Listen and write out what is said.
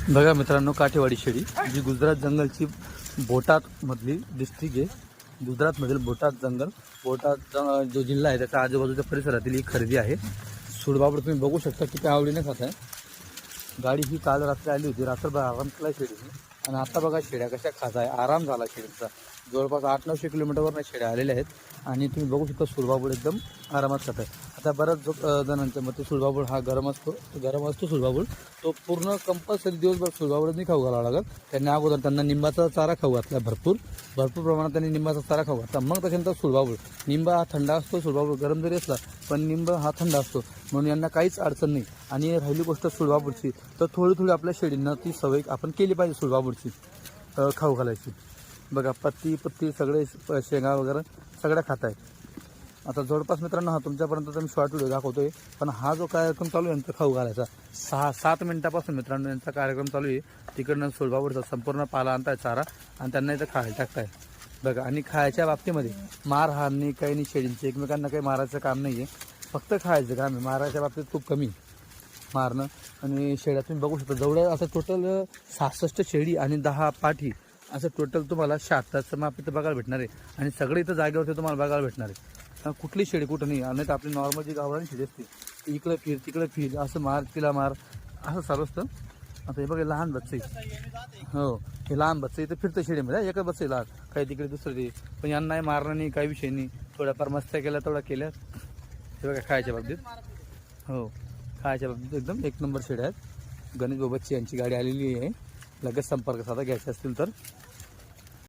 बघा मित्रांनो, काठेवाडी शेळी जी गुजरात जंगलची बोटाद मधली डिस्ट्रिक्ट आहे। गुजरातमधील बोटाद जंगल, जो जिल्हा आहे त्याच्या आजूबाजूच्या परिसरातील ही खरेदी आहे। सुडबाबड तुम्ही बघू शकता किती आवडीने खात आहे। गाडी ही काल रात्री आली होती, रात्रभर आराम केला शेळीने आणि आता बघा शेळ्या कशा खात आहे। आराम झाला शेळीचा। जवळपास 800-900 किलोमीटरवर शेळ्या आलेल्या आहेत आणि तुम्ही बघू शकता सुडबाबड एकदम आरामात खात आहे। आता बऱ्याच जणांच्या मते सुडबाबड हा गरम असतो सुडबाबड तो पूर्ण कंपल्सरी दिवसभर सुडबाबड नाही खाऊ घालावा लागत। त्यांनी अगोदर त्यांना निंबाचा चारा खाऊ घातला, भरपूर प्रमाणात त्यांनी निंबाचा चारा खाऊ घातला, मग त्याच्यानंतर सुडबाबड। निंबा हा थंड असतो, सुडबाबड गरम जरी असला पण निंब हा थंड असतो, म्हणून यांना काहीच अडचण नाही। आणि राहिली गोष्ट सुडबाबडची, तर थोडी आपल्या शेळींना ती सवय आपण केली पाहिजे सुडबाबडची खाऊ घालायची। बघा पत्ती सगळे शेंगा वगैरे सगळ्या खात आहेत। आता जवळपास मित्रांनो हा तुमच्यापर्यंत मी शॉर्ट व्हिडिओ दाखवतोय, पण हा जो कार्यक्रम चालू आहे यांचा खाऊ घालायचा 6-7 मिनिटापासून मित्रांनो यांचा कार्यक्रम चालू आहे। तिकडनं सुडबाबडचा संपूर्ण पाला आणताय चारा आणि त्यांना इथं खायला टाकताय बघा। आणि खायच्या बाबतीमध्ये मारहाण नाही, काही नाही, शेळींचे एकमेकांना काही मारायचं काम नाही आहे, फक्त खायचं काम आहे। मारायच्या बाबतीत खूप कमी मारणं। आणि शेळ्या तुम्ही बघू शकता, जवळ असं टोटल 66 शेळी आणि 10 पाठी, असं टोटल तुम्हाला 76चं माप इथं बघायला भेटणार आहे। आणि सगळे इथं जागेवरती तुम्हाला बघायला भेटणार आहे। कुठली शेळी कुठं नाही, नाही तर आपली नॉर्मल जी गावरान शेळी असते इकडे फिर तिकडे फिर, असं मार तिला मार असं चालू असतं। आता हे बघा लहान बच्चे, हो हे लहान बच्चे इथं फिरतं शेळीमध्ये, एकच बच्चे लहान, काही तिकडे दुसरं ते, पण यांना नाही मारणं नाही, काही विषय नाही। थोड्याफार मस्त्या केल्या तेवढ्या केल्या। हे बघा खायच्या बाबतीत, हो खायच्या बाबतीत एकदम एक नंबर शेळ्या आहेत। गणेश बाबाची यांची गाडी आलेली आहे, लगेच संपर्क साधा घ्यायचे असतील तर।